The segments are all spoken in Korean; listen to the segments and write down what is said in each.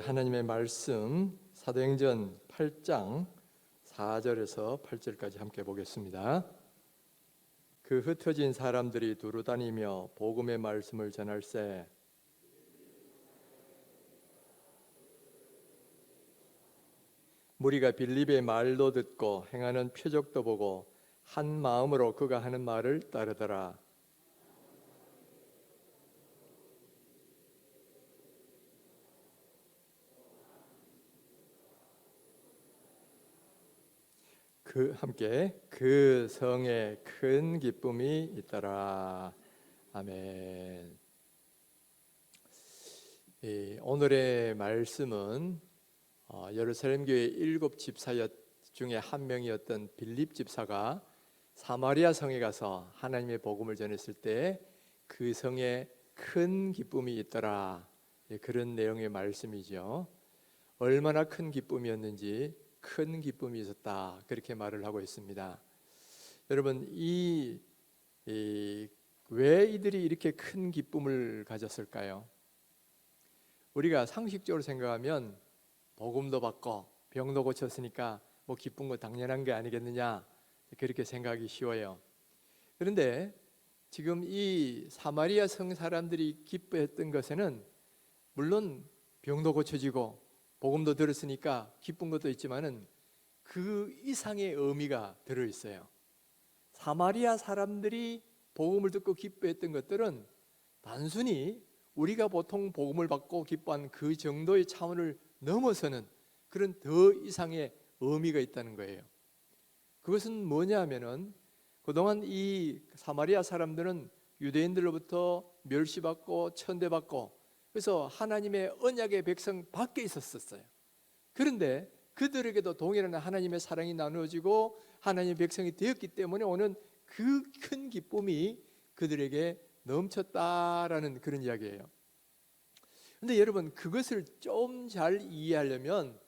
하나님의 말씀 사도행전 8장 4절에서 8절까지 함께 보겠습니다. 그 흩어진 사람들이 두루 다니며 복음의 말씀을 전할세 무리가 빌립의 말도 듣고 행하는 표적도 보고 한 마음으로 그가 하는 말을 따르더라. 함께 그 성에 큰 기쁨이 있더라. 아멘. 오늘의 말씀은 예루살렘 교회 7 집사 중에 한 명이었던 빌립 집사가 사마리아 성에 가서 하나님의 복음을 전했을 때 그 성에 큰 기쁨이 있더라. 그런 내용의 말씀이죠. 얼마나 큰 기쁨이었는지 큰 기쁨이 있었다, 그렇게 말을 하고 있습니다. 여러분, 왜 이들이 이렇게 큰 기쁨을 가졌을까요? 우리가 상식적으로 생각하면 복음도 받고 병도 고쳤으니까 뭐 기쁜 거 당연한 게 아니겠느냐, 그렇게 생각하기 쉬워요. 그런데 지금 이 사마리아 성 사람들이 기뻐했던 것에는 물론 병도 고쳐지고 복음도 들었으니까 기쁜 것도 있지만은 그 이상의 의미가 들어있어요. 사마리아 사람들이 복음을 듣고 기뻐했던 것들은 단순히 우리가 보통 복음을 받고 기뻐한 그 정도의 차원을 넘어서는 그런 더 이상의 의미가 있다는 거예요. 그것은 뭐냐 하면은 그동안 이 사마리아 사람들은 유대인들로부터 멸시받고 천대받고 그래서 하나님의 언약의 백성 밖에 있었어요. 그런데 그들에게도 동일한 하나님의 사랑이 나누어지고 하나님의 백성이 되었기 때문에 오는 그 큰 기쁨이 그들에게 넘쳤다라는 그런 이야기예요. 그런데 여러분, 그것을 좀 잘 이해하려면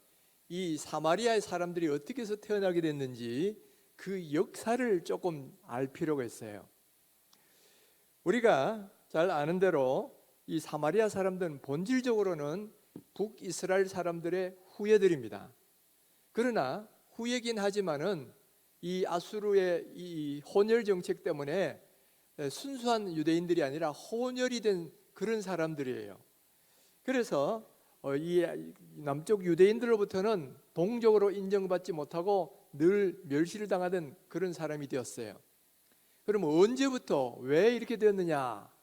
이 사마리아의 사람들이 어떻게 해서 태어나게 됐는지 그 역사를 조금 알 필요가 있어요. 우리가 잘 아는 대로 이 사마리아 사람들은 본질적으로는 북이스라엘 사람들의 후예들입니다. 그러나 후예긴 하지만은 이 아수르의 이 혼혈 정책 때문에 순수한 유대인들이 아니라 혼혈이 된 그런 사람들이에요. 그래서 이 남쪽 유대인들로부터는 동족으로 인정받지 못하고 늘 멸시를 당하던 그런 사람이 되었어요. 그러면 언제부터 왜 이렇게 되었느냐?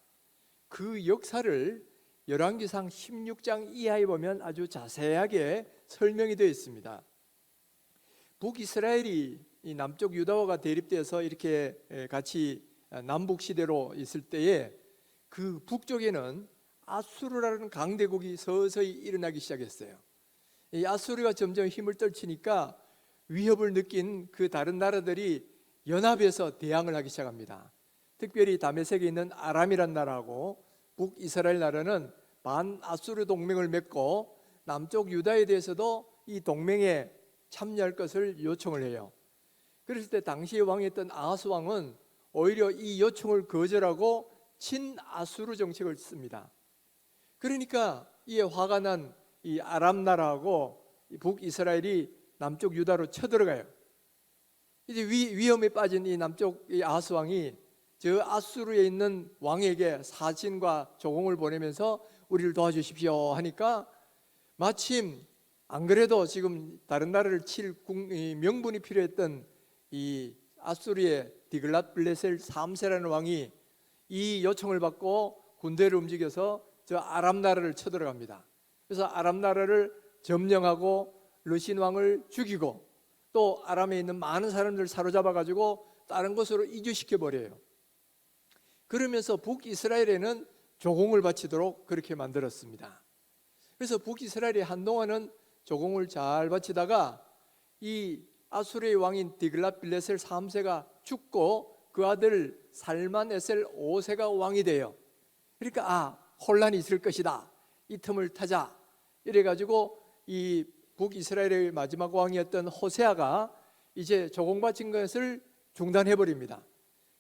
그 역사를 열왕기상 16장 이하에 보면 아주 자세하게 설명이 되어 있습니다. 북이스라엘이 이 남쪽 유다와가 대립돼서 이렇게 같이 남북 시대로 있을 때에 그 북쪽에는 아수르라는 강대국이 서서히 일어나기 시작했어요. 이 아수르가 점점 힘을 떨치니까 위협을 느낀 그 다른 나라들이 연합해서 대항을 하기 시작합니다. 특별히 다메섹에 있는 아람이란 나라하고 북이스라엘 나라는 반아수르 동맹을 맺고 남쪽 유다에 대해서도 이 동맹에 참여할 것을 요청을 해요. 그랬을 때 당시의 왕이었던 아하스 왕은 오히려 이 요청을 거절하고 친아수르 정책을 씁니다. 그러니까 이에 화가 난 이 아람 나라하고 북이스라엘이 남쪽 유다로 쳐들어가요. 이제 위험에 빠진 이 남쪽 이 아하스 왕이 저 아수르에 있는 왕에게 사신과 조공을 보내면서 우리를 도와주십시오 하니까 마침 안 그래도 지금 다른 나라를 칠 명분이 필요했던 이 아수르의 디글랏빌레셀 3세라는 왕이 이 요청을 받고 군대를 움직여서 저 아람 나라를 쳐들어갑니다. 그래서 아람 나라를 점령하고 르신 왕을 죽이고 또 아람에 있는 많은 사람들을 사로잡아 가지고 다른 곳으로 이주시켜 버려요. 그러면서 북이스라엘에는 조공을 바치도록 그렇게 만들었습니다. 그래서 북이스라엘이 한동안은 조공을 잘 바치다가 이 아수르의 왕인 디글랏빌레셀 3세가 죽고 그 아들 살만에셀 5세가 왕이 돼요. 그러니까 혼란이 있을 것이다, 이 틈을 타자, 이래가지고 이 북이스라엘의 마지막 왕이었던 호세아가 이제 조공 바친 것을 중단해버립니다.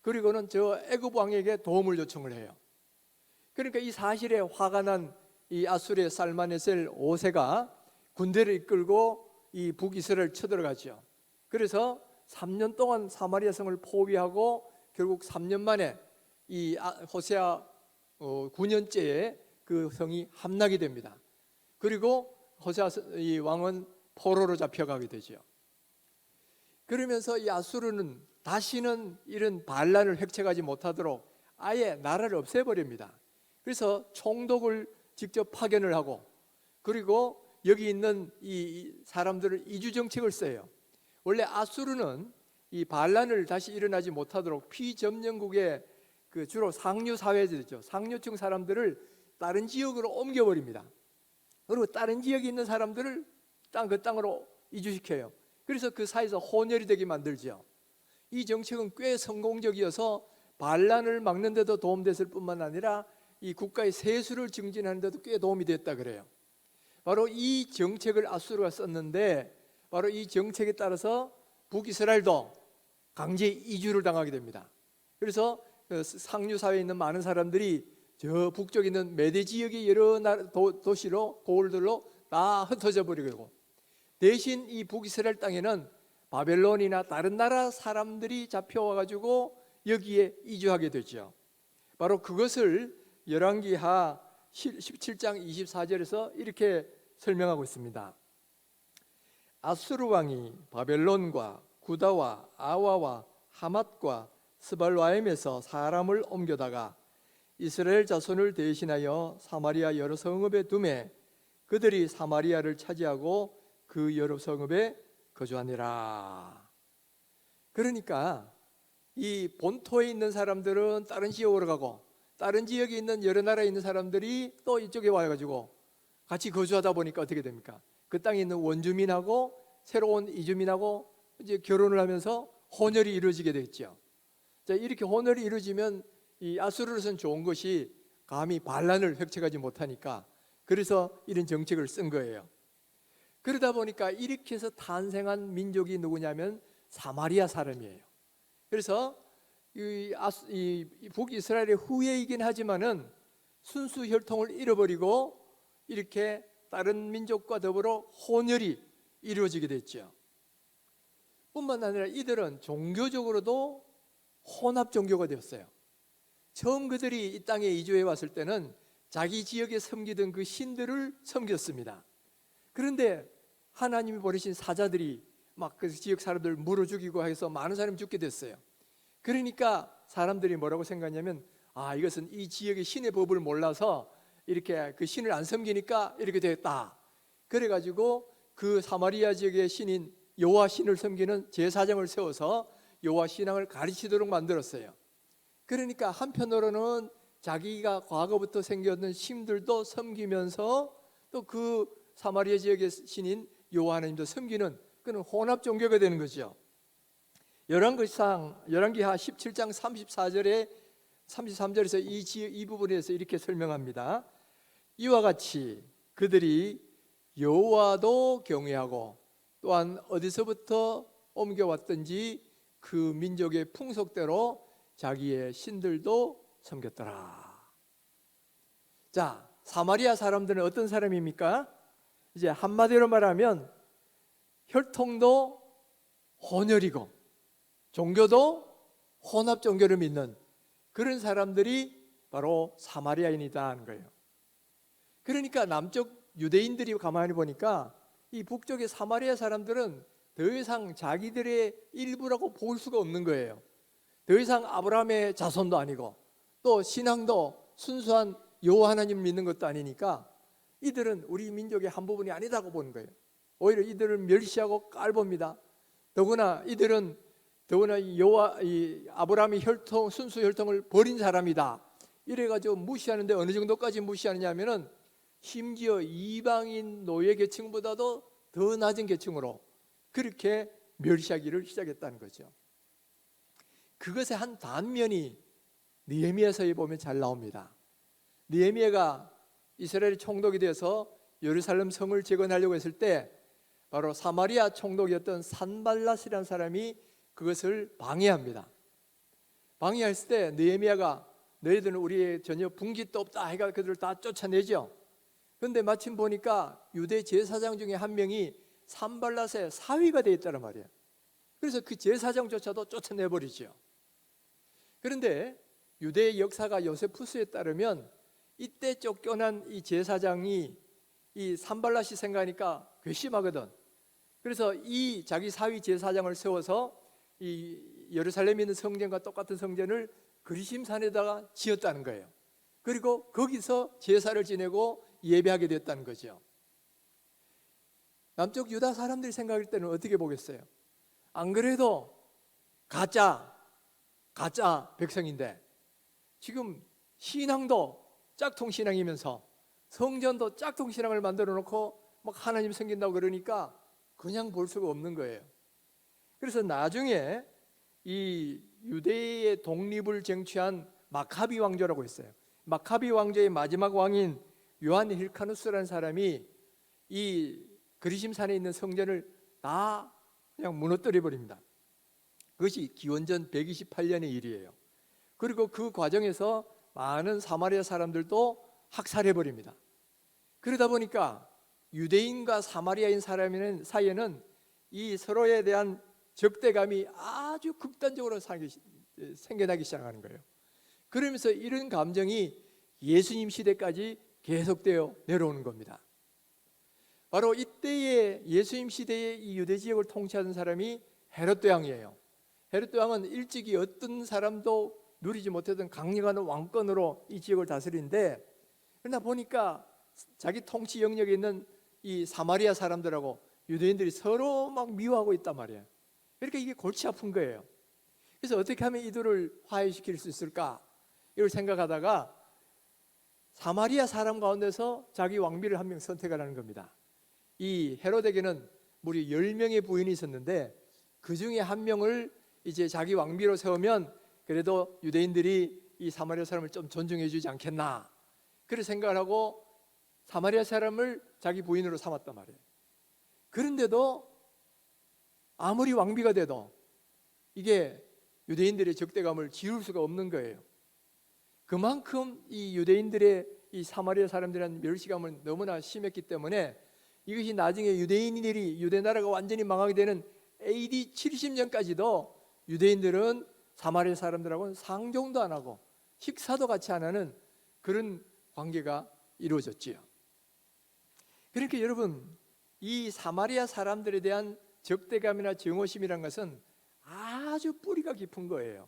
그리고는 저 애굽 왕에게 도움을 요청을 해요. 그러니까 이 사실에 화가 난 이 아수르의 살마네셀 5세가 군대를 이끌고 이 북이스라엘을 쳐들어가죠. 그래서 3년 동안 사마리아 성을 포위하고 결국 3년 만에 이 호세아 9년째에 그 성이 함락이 됩니다. 그리고 호세아 이 왕은 포로로 잡혀가게 되죠. 그러면서 이 아수르는 다시는 이런 반란을 획책하지 못하도록 아예 나라를 없애버립니다. 그래서 총독을 직접 파견을 하고, 그리고 여기 있는 이 사람들을 이주 정책을 써요. 원래 아수르는 이 반란을 다시 일어나지 못하도록 피점령국의 그 주로 상류 사회들이죠. 상류층 사람들을 다른 지역으로 옮겨버립니다. 그리고 다른 지역에 있는 사람들을 그 땅으로 이주시켜요. 그래서 그 사이에서 혼혈이 되게 만들죠. 이 정책은 꽤 성공적이어서 반란을 막는 데도 도움됐을 뿐만 아니라 이 국가의 세수를 증진하는 데도 꽤 도움이 됐다 그래요. 바로 이 정책을 아수르가 썼는데, 바로 이 정책에 따라서 북이스라엘도 강제 이주를 당하게 됩니다. 그래서 상류 사회에 있는 많은 사람들이 저 북쪽에 있는 메대 지역의 여러 도시로 고을들로 다 흩어져 버리고, 대신 이 북이스라엘 땅에는 바벨론이나 다른 나라 사람들이 잡혀와 가지고 여기에 이주하게 되죠. 바로 그것을 열왕기하 17장 24절에서 이렇게 설명하고 있습니다. 아수르 왕이 바벨론과 구다와 아와와 하맛과 스발와임에서 사람을 옮겨다가 이스라엘 자손을 대신하여 사마리아 여러 성읍에 두매 그들이 사마리아를 차지하고 그 여러 성읍에 거주하니라. 그러니까 이 본토에 있는 사람들은 다른 지역으로 가고, 다른 지역에 있는 여러 나라에 있는 사람들이 또 이쪽에 와가지고 같이 거주하다 보니까 어떻게 됩니까? 그 땅에 있는 원주민하고 새로운 이주민하고 이제 결혼을 하면서 혼혈이 이루어지게 됐죠. 자, 이렇게 혼혈이 이루어지면 이 아수르로서는 좋은 것이 감히 반란을 획책하지 못하니까, 그래서 이런 정책을 쓴 거예요. 그러다 보니까 이렇게 해서 탄생한 민족이 누구냐면 사마리아 사람이에요. 그래서 이 북이스라엘의 후예이긴 하지만은 순수 혈통을 잃어버리고 이렇게 다른 민족과 더불어 혼혈이 이루어지게 됐죠. 뿐만 아니라 이들은 종교적으로도 혼합 종교가 되었어요. 처음 그들이 이 땅에 이주해 왔을 때는 자기 지역에 섬기던 그 신들을 섬겼습니다. 그런데 하나님이 보내신 사자들이 막 그 지역 사람들 물어 죽이고 해서 많은 사람이 죽게 됐어요. 그러니까 사람들이 뭐라고 생각하냐면, 이것은 이 지역의 신의 법을 몰라서 이렇게 그 신을 안 섬기니까 이렇게 됐다. 그래가지고 그 사마리아 지역의 신인 여호와 신을 섬기는 제사장을 세워서 여호와 신앙을 가르치도록 만들었어요. 그러니까 한편으로는 자기가 과거부터 생겼던 신들도 섬기면서 또 그 사마리아 지역의 신인 여호와 하나님도 섬기는 그런 혼합 종교가 되는 거죠. 열왕기하 17장 33절에서 이 부분에서 이렇게 설명합니다. 이와 같이 그들이 여호와도 경외하고 또한 어디서부터 옮겨왔든지 그 민족의 풍속대로 자기의 신들도 섬겼더라. 자, 사마리아 사람들은 어떤 사람입니까? 이제 한마디로 말하면 혈통도 혼혈이고 종교도 혼합 종교를 믿는 그런 사람들이 바로 사마리아인이다 하는 거예요. 그러니까 남쪽 유대인들이 가만히 보니까 이 북쪽의 사마리아 사람들은 더 이상 자기들의 일부라고 볼 수가 없는 거예요. 더 이상 아브라함의 자손도 아니고 또 신앙도 순수한 여호와 하나님 믿는 것도 아니니까 이들은 우리 민족의 한 부분이 아니다고 보는 거예요. 오히려 이들을 멸시하고 깔봅니다. 더구나 이들은 이 아브라함의 혈통, 순수 혈통을 버린 사람이다. 이래가지고 무시하는데 어느 정도까지 무시하느냐면은 심지어 이방인 노예 계층보다도 더 낮은 계층으로 그렇게 멸시하기를 시작했다는 거죠. 그것의 한 단면이 느헤미야서에 보면 잘 나옵니다. 느헤미야가 이스라엘 총독이 되어서 예루살렘 성을 재건하려고 했을 때 바로 사마리아 총독이었던 산발랏이라는 사람이 그것을 방해합니다. 방해했을 때 느헤미야가 너희들은 우리의 전혀 붕짓도 없다 해가 그들을 다 쫓아내죠. 그런데 마침 보니까 유대 제사장 중에 한 명이 산발랏의 사위가 되어 있다는 말이에요. 그래서 그 제사장조차도 쫓아내버리죠. 그런데 유대의 역사가 요세푸스에 따르면 이때 쫓겨난 이 제사장이 이 산발랏이 생각하니까 괘씸하거든. 그래서 이 자기 사위 제사장을 세워서 이 예루살렘에 있는 성전과 똑같은 성전을 그리심산에다가 지었다는 거예요. 그리고 거기서 제사를 지내고 예배하게 됐다는 거죠. 남쪽 유다 사람들이 생각할 때는 어떻게 보겠어요? 안 그래도 가짜 백성인데 지금 신앙도 짝퉁 신앙이면서 성전도 짝퉁 신앙을 만들어 놓고 막 하나님 섬긴다고 그러니까 그냥 볼 수가 없는 거예요. 그래서 나중에 이 유대의 독립을 쟁취한 마카비 왕조라고 있어요. 마카비 왕조의 마지막 왕인 요한 힐카누스라는 사람이 이 그리심산에 있는 성전을 다 그냥 무너뜨려 버립니다. 그것이 기원전 128년의 일이에요. 그리고 그 과정에서 많은 사마리아 사람들도 학살해 버립니다. 그러다 보니까 유대인과 사마리아인 사람의 사이에는 이 서로에 대한 적대감이 아주 극단적으로 생겨나기 시작하는 거예요. 그러면서 이런 감정이 예수님 시대까지 계속되어 내려오는 겁니다. 바로 이때의 예수님 시대의 이 유대 지역을 통치하던 사람이 헤롯 왕이에요. 헤롯 왕은 일찍이 어떤 사람도 누리지 못했던 강력한 왕권으로 이 지역을 다스리는데, 그러나 보니까 자기 통치 영역에 있는 이 사마리아 사람들하고 유대인들이 서로 막 미워하고 있단 말이에요. 그러니까 이게 골치 아픈 거예요. 그래서 어떻게 하면 이들을 화해시킬 수 있을까 이걸 생각하다가 사마리아 사람 가운데서 자기 왕비를 한 명 선택하라는 겁니다. 이 헤롯에게는 무려 10명의 부인이 있었는데 그 중에 한 명을 이제 자기 왕비로 세우면 그래도 유대인들이 이 사마리아 사람을 좀 존중해 주지 않겠나, 그런 생각을 하고 사마리아 사람을 자기 부인으로 삼았단 말이에요. 그런데도 아무리 왕비가 돼도 이게 유대인들의 적대감을 지울 수가 없는 거예요. 그만큼 이 유대인들의 이 사마리아 사람들한 멸시감은 너무나 심했기 때문에 이것이 나중에 유대인들이 유대 나라가 완전히 망하게 되는 AD 70년까지도 유대인들은 사마리아 사람들하고는 상종도 안 하고 식사도 같이 안 하는 그런 관계가 이루어졌지요. 그러니까 여러분, 이 사마리아 사람들에 대한 적대감이나 증오심이란 것은 아주 뿌리가 깊은 거예요.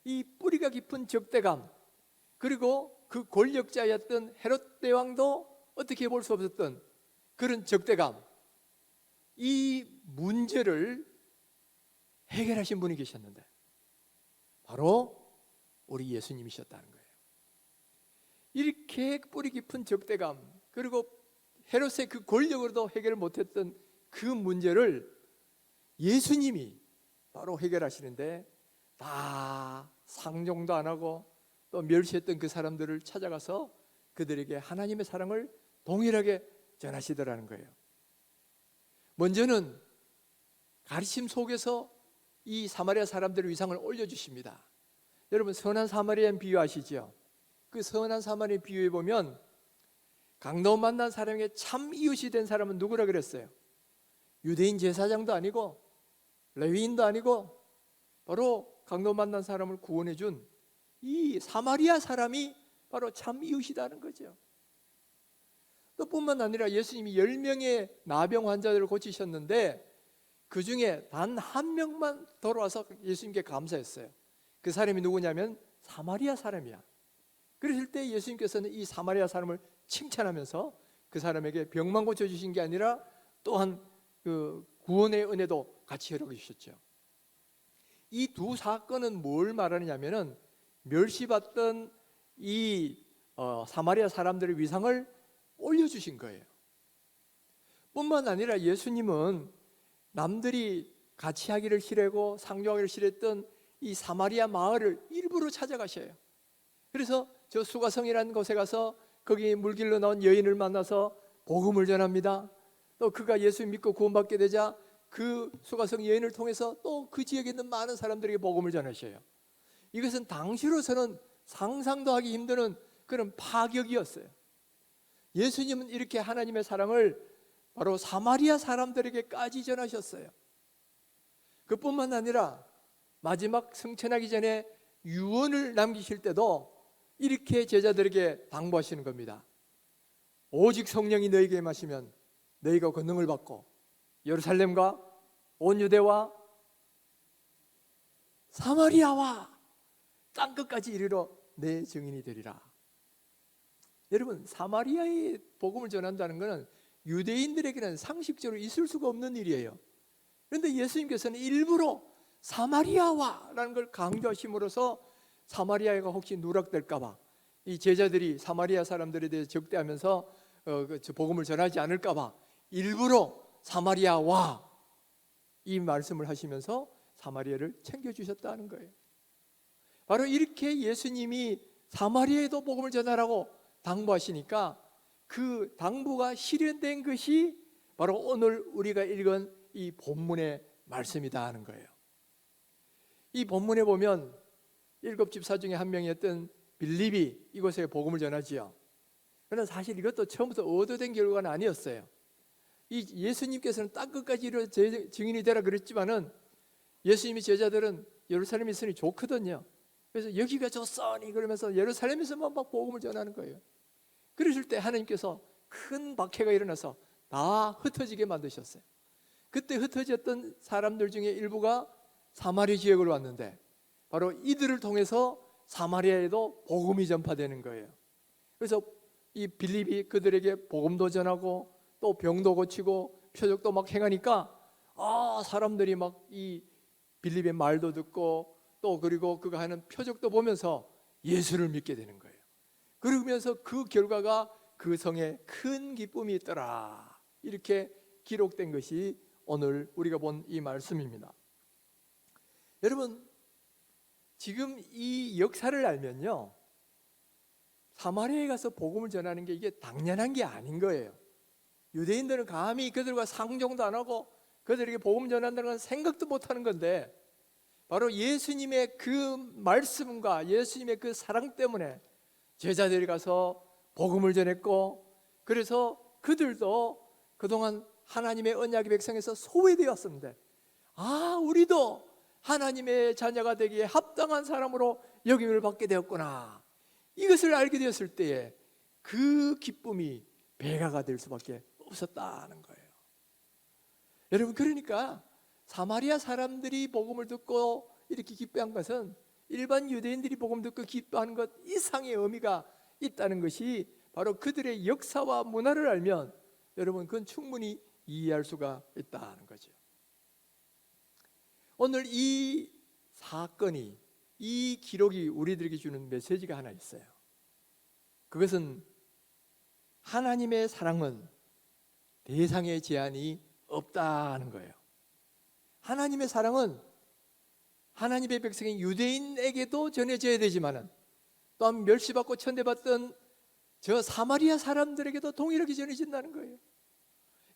이 뿌리가 깊은 적대감, 그리고 그 권력자였던 헤롯 대왕도 어떻게 볼 수 없었던 그런 적대감, 이 문제를 해결하신 분이 계셨는데 바로 우리 예수님이셨다는 거예요. 이렇게 뿌리 깊은 적대감, 그리고 헤롯의 그 권력으로도 해결을 못했던 그 문제를 예수님이 바로 해결하시는데 다 상종도 안 하고 또 멸시했던 그 사람들을 찾아가서 그들에게 하나님의 사랑을 동일하게 전하시더라는 거예요. 먼저는 가르침 속에서 이 사마리아 사람들의 위상을 올려주십니다. 여러분, 선한 사마리아인 비유 아시죠? 그 선한 사마리아 비유에 보면 강도 만난 사람에게 참 이웃이 된 사람은 누구라 그랬어요? 유대인 제사장도 아니고 레위인도 아니고 바로 강도 만난 사람을 구원해 준 이 사마리아 사람이 바로 참 이웃이라는 거죠. 또 뿐만 아니라 예수님이 10명의 나병 환자들을 고치셨는데 그 중에 단 한 명만 돌아와서 예수님께 감사했어요. 그 사람이 누구냐면 사마리아 사람이야. 그랬을 때 예수님께서는 이 사마리아 사람을 칭찬하면서 그 사람에게 병만 고쳐주신 게 아니라 또한 그 구원의 은혜도 같이 허락해 주셨죠. 이 두 사건은 뭘 말하느냐면은 멸시받던 이 사마리아 사람들의 위상을 올려주신 거예요. 뿐만 아니라 예수님은 남들이 같이 하기를 싫어하고 상종하기를 싫어했던 이 사마리아 마을을 일부러 찾아가셔요. 그래서 저 수가성이라는 곳에 가서 거기 물길로 나온 여인을 만나서 복음을 전합니다. 또 그가 예수 믿고 구원받게 되자 그 수가성 여인을 통해서 또 그 지역에 있는 많은 사람들에게 복음을 전하셔요. 이것은 당시로서는 상상도 하기 힘드는 그런 파격이었어요. 예수님은 이렇게 하나님의 사랑을 바로 사마리아 사람들에게까지 전하셨어요. 그뿐만 아니라 마지막 승천하기 전에 유언을 남기실 때도 이렇게 제자들에게 당부하시는 겁니다. 오직 성령이 너희에게 임하시면 너희가 권능을 받고 예루살렘과 온 유대와 사마리아와 땅끝까지 이르러 내 증인이 되리라. 여러분, 사마리아의 복음을 전한다는 것은 유대인들에게는 상식적으로 있을 수가 없는 일이에요. 그런데 예수님께서는 일부러 사마리아와라는 걸 강조하심으로써 사마리아가 혹시 누락될까 봐, 이 제자들이 사마리아 사람들에 대해 적대하면서 복음을 전하지 않을까 봐 일부러 사마리아와 이 말씀을 하시면서 사마리아를 챙겨주셨다는 거예요. 바로 이렇게 예수님이 사마리아에도 복음을 전하라고 당부하시니까 그 당부가 실현된 것이 바로 오늘 우리가 읽은 이 본문의 말씀이다 하는 거예요. 이 본문에 보면 7집사 중에 한 명이었던 빌립이 이곳에 복음을 전하지요. 그러나 사실 이것도 처음부터 얻어된 결과는 아니었어요. 이 예수님께서는 땅끝까지 이르러 제 증인이 되라 그랬지만은 예수님의 제자들은 예루살렘에 있으니 좋거든요. 그래서 여기가 좋사오니 그러면서 예루살렘에서만 막 복음을 전하는 거예요. 그러실 때 하나님께서 큰 박해가 일어나서 다 흩어지게 만드셨어요. 그때 흩어졌던 사람들 중에 일부가 사마리 지역으로 왔는데 바로 이들을 통해서 사마리아에도 복음이 전파되는 거예요. 그래서 이 빌립이 그들에게 복음도 전하고 또 병도 고치고 표적도 막 행하니까 사람들이 막 이 빌립의 말도 듣고 또 그리고 그가 하는 표적도 보면서 예수를 믿게 되는 거예요. 그러면서 그 결과가 그 성에 큰 기쁨이 있더라. 이렇게 기록된 것이 오늘 우리가 본 이 말씀입니다. 여러분, 지금 이 역사를 알면요, 사마리아에 가서 복음을 전하는 게 이게 당연한 게 아닌 거예요. 유대인들은 감히 그들과 상종도 안 하고 그들에게 복음 전한다는 건 생각도 못 하는 건데 바로 예수님의 그 말씀과 예수님의 그 사랑 때문에 제자들이 가서 복음을 전했고, 그래서 그들도 그동안 하나님의 언약의 백성에서 소외되었었는데 우리도 하나님의 자녀가 되기에 합당한 사람으로 여김을 받게 되었구나. 이것을 알게 되었을 때에 그 기쁨이 배가가 될 수밖에 없었다는 거예요. 여러분, 그러니까 사마리아 사람들이 복음을 듣고 이렇게 기뻐한 것은 일반 유대인들이 복음 듣고 기뻐하는 것 이상의 의미가 있다는 것이 바로 그들의 역사와 문화를 알면 여러분 그건 충분히 이해할 수가 있다는 거죠. 오늘 이 사건이, 이 기록이 우리들에게 주는 메시지가 하나 있어요. 그것은 하나님의 사랑은 대상의 제한이 없다는 거예요. 하나님의 사랑은 하나님의 백성인 유대인에게도 전해져야 되지만은 또한 멸시받고 천대받던 저 사마리아 사람들에게도 동일하게 전해진다는 거예요.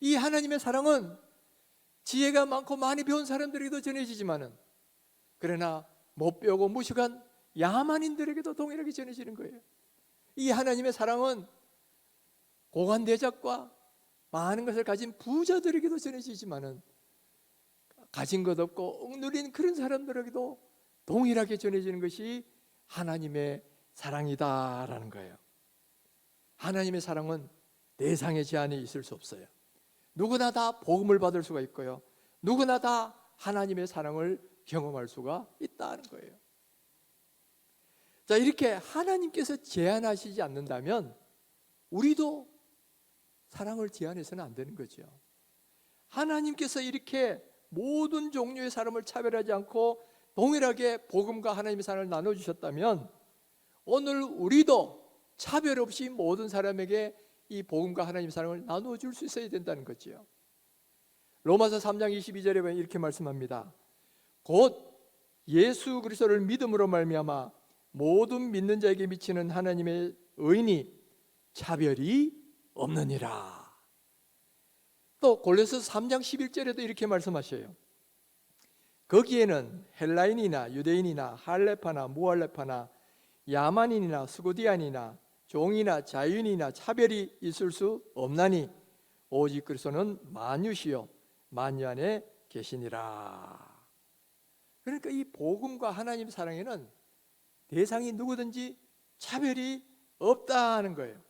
이 하나님의 사랑은 지혜가 많고 많이 배운 사람들에게도 전해지지만은 그러나 못 배우고 무식한 야만인들에게도 동일하게 전해지는 거예요. 이 하나님의 사랑은 고관대작과 많은 것을 가진 부자들에게도 전해지지만은 가진 것 없고 억누린 그런 사람들에게도 동일하게 전해지는 것이 하나님의 사랑이다라는 거예요. 하나님의 사랑은 대상의 제한이 있을 수 없어요. 누구나 다 복음을 받을 수가 있고요, 누구나 다 하나님의 사랑을 경험할 수가 있다는 거예요. 자, 이렇게 하나님께서 제한하시지 않는다면 우리도 사랑을 제한해서는 안 되는 거죠. 하나님께서 이렇게 모든 종류의 사람을 차별하지 않고 동일하게 복음과 하나님의 사랑을 나눠주셨다면 오늘 우리도 차별 없이 모든 사람에게 이 복음과 하나님의 사랑을 나눠줄 수 있어야 된다는 거죠. 로마서 3장 22절에 보면 이렇게 말씀합니다. 곧 예수 그리스도를 믿음으로 말미암아 모든 믿는 자에게 미치는 하나님의 의인이 차별이 없느니라. 또 골로새서 3장 11절에도 이렇게 말씀하셔요. 거기에는 헬라인이나 유대인이나 할레파나 무할레파나 야만인이나 스고디안이나 종이나 자유인이나 차별이 있을 수 없나니 오직 그리스도는 만유시요 만유 안에 계시니라. 그러니까 이 복음과 하나님 사랑에는 대상이 누구든지 차별이 없다는 거예요.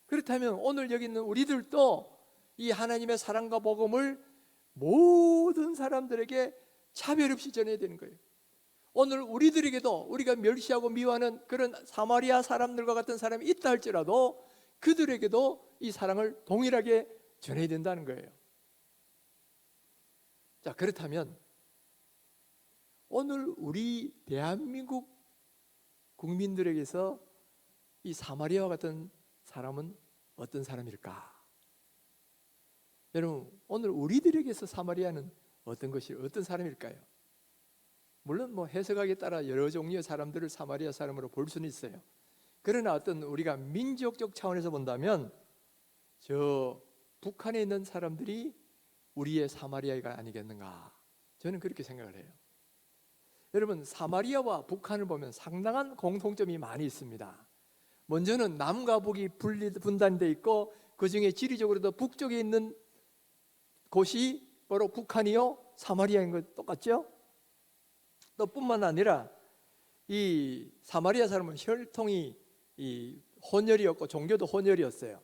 그렇다면 오늘 여기 있는 우리들도 이 하나님의 사랑과 복음을 모든 사람들에게 차별 없이 전해야 되는 거예요. 오늘 우리들에게도 우리가 멸시하고 미워하는 그런 사마리아 사람들과 같은 사람이 있다 할지라도 그들에게도 이 사랑을 동일하게 전해야 된다는 거예요. 자, 그렇다면 오늘 우리 대한민국 국민들에게서 이 사마리아와 같은 사람은 어떤 사람일까? 여러분, 오늘 우리들에게서 사마리아는 어떤 사람일까요? 물론 해석하기에 따라 여러 종류의 사람들을 사마리아 사람으로 볼 수는 있어요. 그러나 어떤 우리가 민족적 차원에서 본다면 저 북한에 있는 사람들이 우리의 사마리아가 아니겠는가? 저는 그렇게 생각을 해요. 여러분, 사마리아와 북한을 보면 상당한 공통점이 많이 있습니다. 먼저는 남과 북이 분단되어 있고 그 중에 지리적으로도 북쪽에 있는 곳이 바로 북한이요 사마리아인 것 똑같죠? 또 뿐만 아니라 이 사마리아 사람은 혈통이 혼혈이었고 종교도 혼혈이었어요.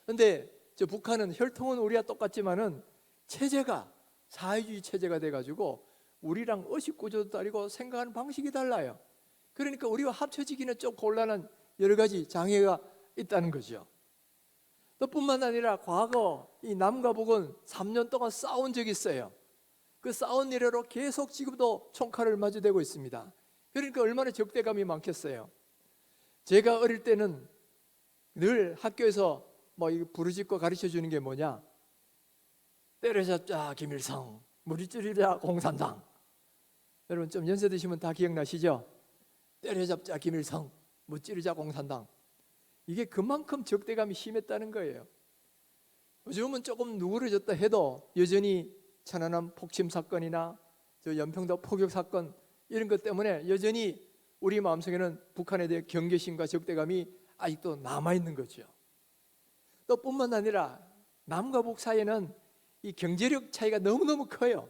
그런데 저 북한은 혈통은 우리와 똑같지만은 체제가 사회주의 체제가 돼가지고 우리랑 의식 구조도 다르고 생각하는 방식이 달라요. 그러니까 우리와 합쳐지기는 좀 곤란한 여러 가지 장애가 있다는 거죠. 또 뿐만 아니라 과거 이 남과 북은 3년 동안 싸운 적이 있어요. 그 싸운 이래로 계속 지금도 총칼을 마주대고 있습니다. 그러니까 얼마나 적대감이 많겠어요. 제가 어릴 때는 늘 학교에서 부르짖고 가르쳐 주는 게 뭐냐, 때려잡자 김일성, 무찌르자 공산당. 여러분 좀 연세 드시면 다 기억나시죠? 때려잡자 김일성, 무찌르자 공산당. 이게 그만큼 적대감이 심했다는 거예요. 요즘은 조금 누그러졌다 해도 여전히 천안함 폭침 사건이나 저 연평도 포격 사건 이런 것 때문에 여전히 우리 마음속에는 북한에 대해 경계심과 적대감이 아직도 남아있는 거죠. 또 뿐만 아니라 남과 북 사이에는 이 경제력 차이가 너무너무 커요.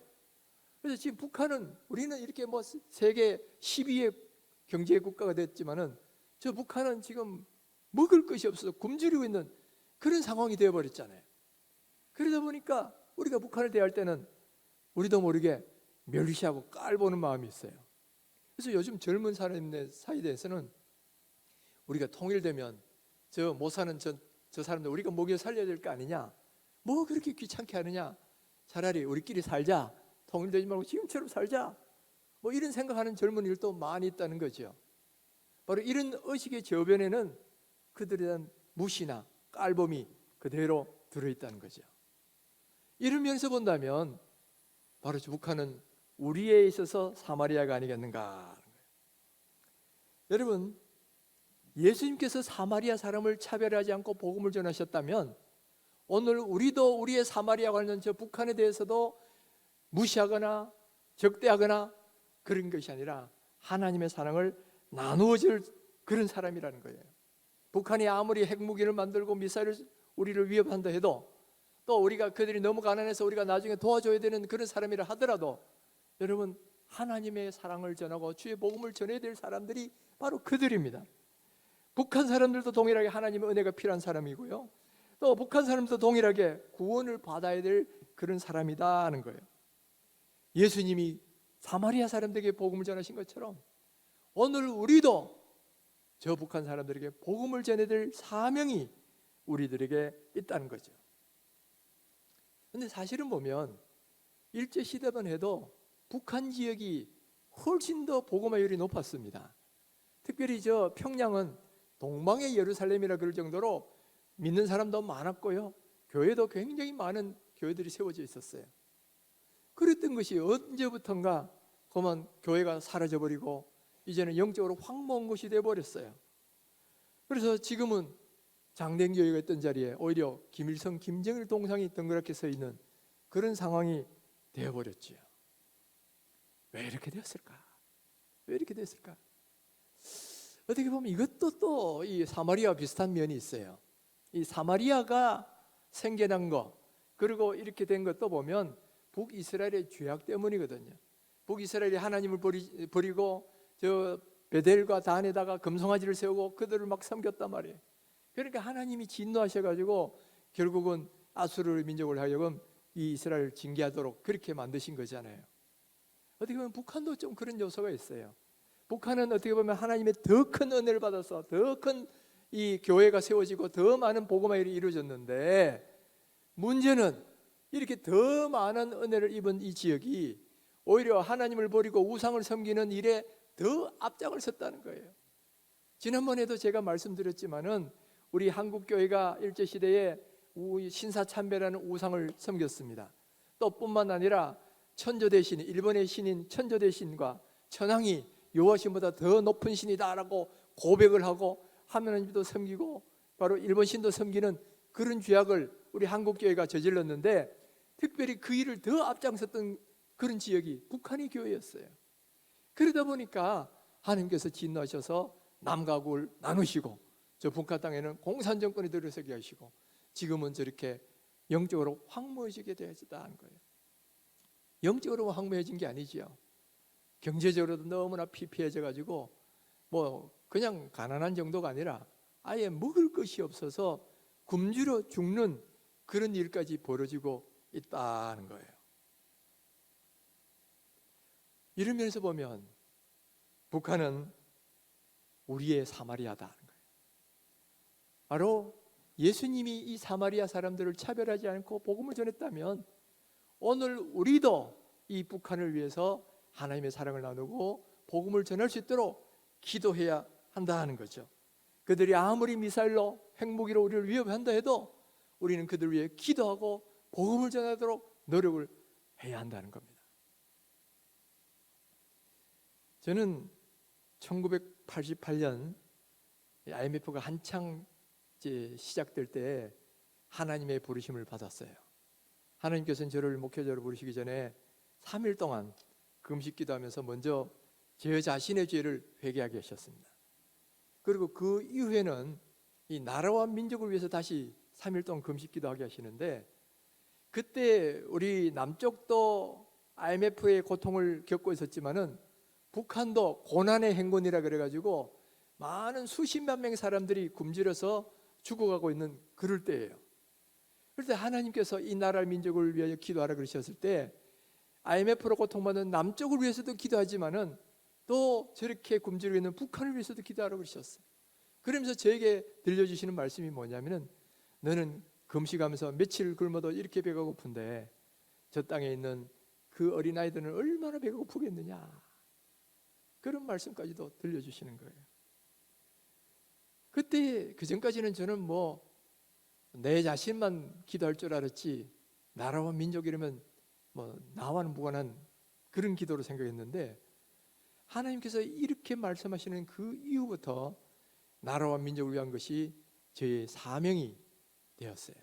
그래서 지금 북한은, 우리는 이렇게 세계 12위 경제 국가가 됐지만은 저 북한은 지금 먹을 것이 없어서 굶주리고 있는 그런 상황이 되어버렸잖아요. 그러다 보니까 우리가 북한을 대할 때는 우리도 모르게 멸시하고 깔보는 마음이 있어요. 그래서 요즘 젊은 사람들 사이에 대해서는 우리가 통일되면 저 못 사는 저 사람들 우리가 먹여 살려야 될 거 아니냐, 뭐 그렇게 귀찮게 하느냐, 차라리 우리끼리 살자, 통일되지 말고 지금처럼 살자, 이런 생각하는 젊은이들도 많이 있다는 거죠. 바로 이런 의식의 저변에는 그들에 대한 무시나 깔범이 그대로 들어있다는 거죠. 이런 면에서 본다면 바로 북한은 우리에 있어서 사마리아가 아니겠는가. 여러분, 예수님께서 사마리아 사람을 차별하지 않고 복음을 전하셨다면 오늘 우리도 우리의 사마리아와 관련 저 북한에 대해서도 무시하거나 적대하거나 그런 것이 아니라 하나님의 사랑을 나누어 줄 그런 사람이라는 거예요. 북한이 아무리 핵무기를 만들고 미사일을 우리를 위협한다 해도, 또 우리가 그들이 너무 가난해서 우리가 나중에 도와줘야 되는 그런 사람이라 하더라도, 여러분, 하나님의 사랑을 전하고 주의 복음을 전해야 될 사람들이 바로 그들입니다. 북한 사람들도 동일하게 하나님의 은혜가 필요한 사람이고요, 또 북한 사람들도 동일하게 구원을 받아야 될 그런 사람이다 하는 거예요. 예수님이 사마리아 사람들에게 복음을 전하신 것처럼 오늘 우리도 저 북한 사람들에게 복음을 전해야 될 사명이 우리들에게 있다는 거죠. 그런데 사실은 보면 일제시대만 해도 북한 지역이 훨씬 더 복음화율이 높았습니다. 특별히 저 평양은 동방의 예루살렘이라 그럴 정도로 믿는 사람도 많았고요, 교회도 굉장히 많은 교회들이 세워져 있었어요. 그랬던 것이 언제부턴가 그만 교회가 사라져버리고 이제는 영적으로 황무한 것이 되어버렸어요. 그래서 지금은 장대인 교회가 있던 자리에 오히려 김일성, 김정일 동상이 덩그랗게 서 있는 그런 상황이 되어버렸지요. 왜 이렇게 되었을까? 왜 이렇게 됐을까? 어떻게 보면 이것도 또 이 사마리아와 비슷한 면이 있어요. 이 사마리아가 생겨난 거, 그리고 이렇게 된 것도 보면 북이스라엘의 죄악 때문이거든요. 북이스라엘이 하나님을 버리고 저 베델과 단에다가 금송아지를 세우고 그들을 막 섬겼단 말이에요. 그러니까 하나님이 진노하셔가지고 결국은 아수르 민족을 하여금 이 이스라엘을 징계하도록 그렇게 만드신 거잖아요. 어떻게 보면 북한도 좀 그런 요소가 있어요. 북한은 어떻게 보면 하나님의 더 큰 은혜를 받아서 더 큰 이 교회가 세워지고 더 많은 복음화 일이 이루어졌는데, 문제는 이렇게 더 많은 은혜를 입은 이 지역이 오히려 하나님을 버리고 우상을 섬기는 일에 더 앞장을 섰다는 거예요. 지난번에도 제가 말씀드렸지만은 우리 한국 교회가 일제 시대에 신사참배라는 우상을 섬겼습니다. 또 뿐만 아니라 천조대신, 일본의 신인 천조대신과 천황이 여호와신보다 더 높은 신이다라고 고백을 하고 하나님도 섬기고 바로 일본 신도 섬기는 그런 죄악을 우리 한국 교회가 저질렀는데, 특별히 그 일을 더 앞장섰던 그런 지역이 북한의 교회였어요. 그러다 보니까 하나님께서 진노하셔서 남과 북을 나누시고 저 북한 땅에는 공산 정권이 들어서게 하시고 지금은 저렇게 영적으로 황무해지게 되었다는 거예요. 영적으로 황무해진 게 아니지요. 경제적으로도 너무나 피폐해져 가지고 뭐 그냥 가난한 정도가 아니라 아예 먹을 것이 없어서 굶주려 죽는 그런 일까지 벌어지고 있다는 거예요. 이런 면에서 보면 북한은 우리의 사마리아다는 거예요. 바로 예수님이 이 사마리아 사람들을 차별하지 않고 복음을 전했다면 오늘 우리도 이 북한을 위해서 하나님의 사랑을 나누고 복음을 전할 수 있도록 기도해야 한다는 거죠. 그들이 아무리 미사일로 핵무기로 우리를 위협한다 해도 우리는 그들 위해 기도하고 복음을 전하도록 노력을 해야 한다는 겁니다. 저는 1988년 IMF가 한창 시작될 때 하나님의 부르심을 받았어요. 하나님께서는 저를 목회자로 부르시기 전에 3일 동안 금식 기도하면서 먼저 제 자신의 죄를 회개하게 하셨습니다. 그리고 그 이후에는 이 나라와 민족을 위해서 다시 3일 동안 금식 기도하게 하시는데, 그때 우리 남쪽도 IMF의 고통을 겪고 있었지만은 북한도 고난의 행군이라 그래가지고 많은 수십만 명의 사람들이 굶주려서 죽어가고 있는 그럴 때예요. 그럴 때 하나님께서 이 나라 민족을 위하여 기도하라 그러셨을 때 IMF로 고통받는 남쪽을 위해서도 기도하지만은 또 저렇게 굶주리고 있는 북한을 위해서도 기도하라 그러셨어요. 그러면서 저에게 들려주시는 말씀이 뭐냐면은, 너는 금식하면서 며칠 굶어도 이렇게 배가 고픈데 저 땅에 있는 그 어린아이들은 얼마나 배가 고프겠느냐, 그런 말씀까지도 들려주시는 거예요. 그때 그 전까지는 저는 뭐 내 자신만 기도할 줄 알았지 나라와 민족 이러면 뭐 나와는 무관한 그런 기도로 생각했는데, 하나님께서 이렇게 말씀하시는 그 이후부터 나라와 민족을 위한 것이 저의 사명이 되었어요.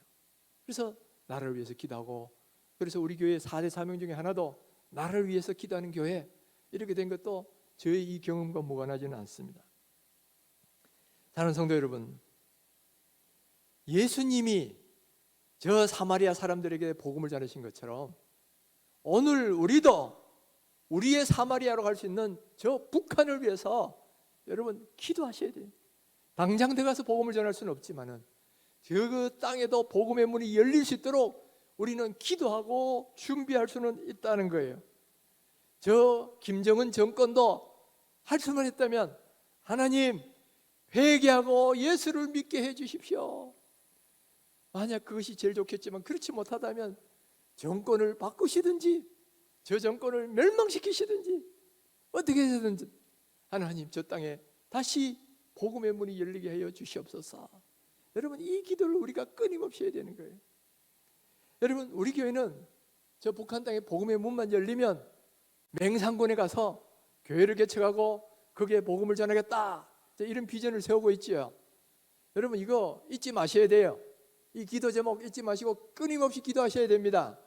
그래서 나라를 위해서 기도하고, 그래서 우리 교회 4대 사명 중에 하나도 나라를 위해서 기도하는 교회, 이렇게 된 것도 저의 이 경험과 무관하지는 않습니다. 사랑하는 성도 여러분, 예수님이 저 사마리아 사람들에게 복음을 전하신 것처럼 오늘 우리도 우리의 사마리아로 갈 수 있는 저 북한을 위해서 여러분 기도하셔야 돼요. 당장 들어가서 복음을 전할 수는 없지만은 저 땅에도 복음의 문이 열릴 수 있도록 우리는 기도하고 준비할 수는 있다는 거예요. 저 김정은 정권도 할 수만 있다면 하나님 회개하고 예수를 믿게 해 주십시오. 만약 그것이 제일 좋겠지만 그렇지 못하다면 정권을 바꾸시든지 저 정권을 멸망시키시든지 어떻게 해서든지 하나님 저 땅에 다시 복음의 문이 열리게 하여 주시옵소서. 여러분 이 기도를 우리가 끊임없이 해야 되는 거예요. 여러분 우리 교회는 저 북한 땅에 복음의 문만 열리면 맹상군에 가서 교회를 개척하고 거기에 복음을 전하겠다, 이런 비전을 세우고 있지요. 여러분 이거 잊지 마셔야 돼요. 이 기도 제목 잊지 마시고 끊임없이 기도하셔야 됩니다.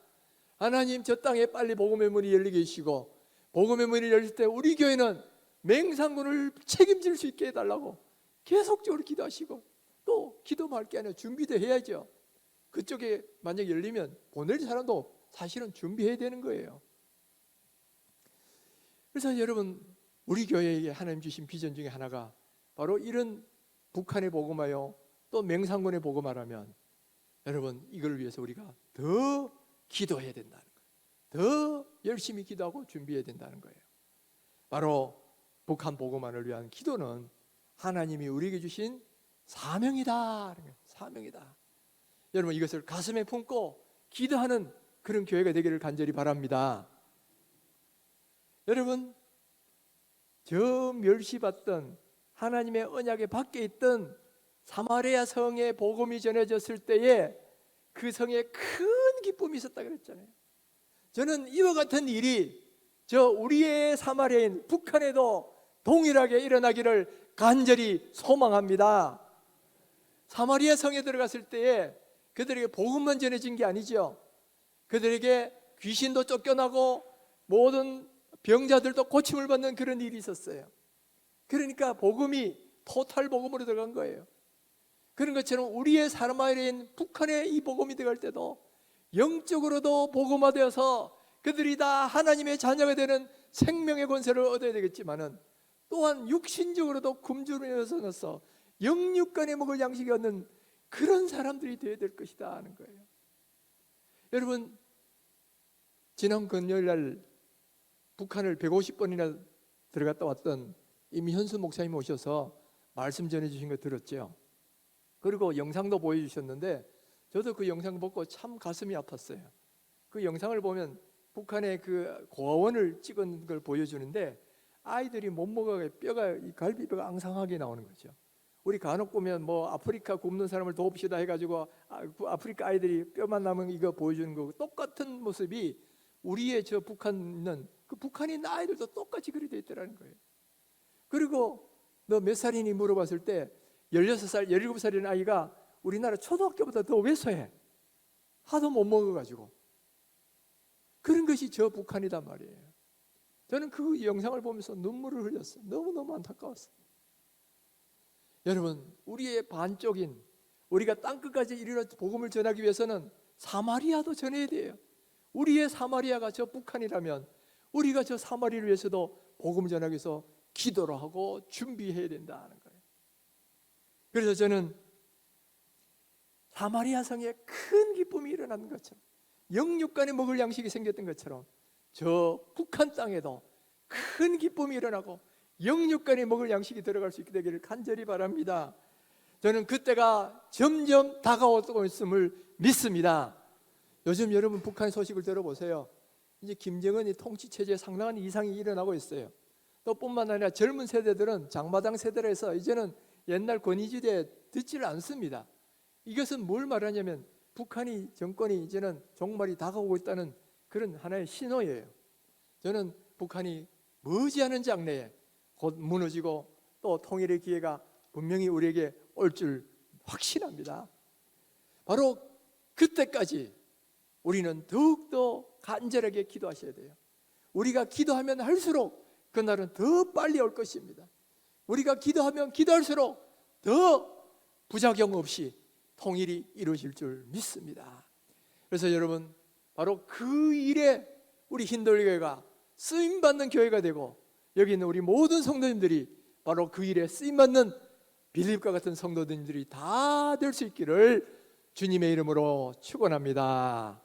하나님 저 땅에 빨리 복음의 문이 열리게 해주시고, 복음의 문이 열릴 때 우리 교회는 맹상군을 책임질 수 있게 해달라고 계속적으로 기도하시고, 또 기도만 할 게 아니라 준비도 해야죠. 그쪽에 만약 열리면 보낼 사람도 사실은 준비해야 되는 거예요. 그래서 여러분, 우리 교회에게 하나님 주신 비전 중에 하나가 바로 이런 북한에 복음하여 또 맹상군에 복음하라면, 여러분, 이걸 위해서 우리가 더 기도해야 된다는 거예요. 더 열심히 기도하고 준비해야 된다는 거예요. 바로 북한 복음만을 위한 기도는 하나님이 우리에게 주신 사명이다. 사명이다. 여러분, 이것을 가슴에 품고 기도하는 그런 교회가 되기를 간절히 바랍니다. 여러분, 저 멸시받던 하나님의 언약에 밖에 있던 사마리아 성에 복음이 전해졌을 때에 그 성에 큰 기쁨이 있었다 그랬잖아요. 저는 이와 같은 일이 우리의 사마리아인 북한에도 동일하게 일어나기를 간절히 소망합니다. 사마리아 성에 들어갔을 때에 그들에게 복음만 전해진 게 아니죠. 그들에게 귀신도 쫓겨나고 모든 병자들도 고침을 받는 그런 일이 있었어요. 그러니까 복음이 토탈 복음으로 들어간 거예요. 그런 것처럼 우리의 사마리아인 북한에 이 복음이 들어갈 때도 영적으로도 복음화되어서 그들이 다 하나님의 자녀가 되는 생명의 권세를 얻어야 되겠지만은, 또한 육신적으로도 굶주려서 영육간에 먹을 양식이 없는 그런 사람들이 되어야 될 것이다 하는 거예요. 여러분, 지난 금요일 날 북한을 150번이나 들어갔다 왔던 임현수 목사님 오셔서 말씀 전해주신 거 들었죠. 그리고 영상도 보여주셨는데 저도 그 영상 보고 참 가슴이 아팠어요. 그 영상을 보면 북한의 그 고아원을 찍은 걸 보여주는데 아이들이 못 먹어가 뼈가, 이 갈비뼈가 앙상하게 나오는 거죠. 우리 간혹 보면 뭐 아프리카 굶는 사람을 도웁시다 해가지고 아프리카 아이들이 뼈만 남은 이거 보여주는 거 똑같은 모습이 우리의 저 북한은, 그 북한에 있는 아이들도 똑같이 그리 돼 있더라는 거예요. 그리고 너 몇 살이니 물어봤을 때 16살, 17살이라는 아이가 우리나라 초등학교보다 더 왜소해. 하도 못 먹어가지고. 그런 것이 저 북한이단 말이에요. 저는 그 영상을 보면서 눈물을 흘렸어요. 너무너무 안타까웠어요. 여러분, 우리의 반쪽인, 우리가 땅끝까지 이르러 복음을 전하기 위해서는 사마리아도 전해야 돼요. 우리의 사마리아가 저 북한이라면 우리가 저 사마리아를 위해서도 복음을 전하기 위해서 기도를 하고 준비해야 된다는 거예요. 그래서 저는 사마리아 성에 큰 기쁨이 일어나는 것처럼, 영육간에 먹을 양식이 생겼던 것처럼 저 북한 땅에도 큰 기쁨이 일어나고 영육간에 먹을 양식이 들어갈 수 있게 되기를 간절히 바랍니다. 저는 그때가 점점 다가오고 있음을 믿습니다. 요즘 여러분 북한 소식을 들어보세요. 이제 김정은이 통치 체제에 상당한 이상이 일어나고 있어요. 또 뿐만 아니라 젊은 세대들은 장마당 세대라서 이제는 옛날 권위지대 듣지를 않습니다. 이것은 뭘 말하냐면 북한이 정권이 이제는 종말이 다가오고 있다는 그런 하나의 신호예요. 저는 북한이 머지않은 장래에 곧 무너지고 또 통일의 기회가 분명히 우리에게 올 줄 확신합니다. 바로 그때까지 우리는 더욱더 간절하게 기도하셔야 돼요. 우리가 기도하면 할수록 그날은 더 빨리 올 것입니다. 우리가 기도하면 기도할수록 더 부작용 없이 통일이 이루어질 줄 믿습니다. 그래서 여러분, 바로 그 일에 우리 힌돌교회가 쓰임받는 교회가 되고 여기 있는 우리 모든 성도님들이 바로 그 일에 쓰임받는 빌립과 같은 성도님들이 다 될 수 있기를 주님의 이름으로 축원합니다.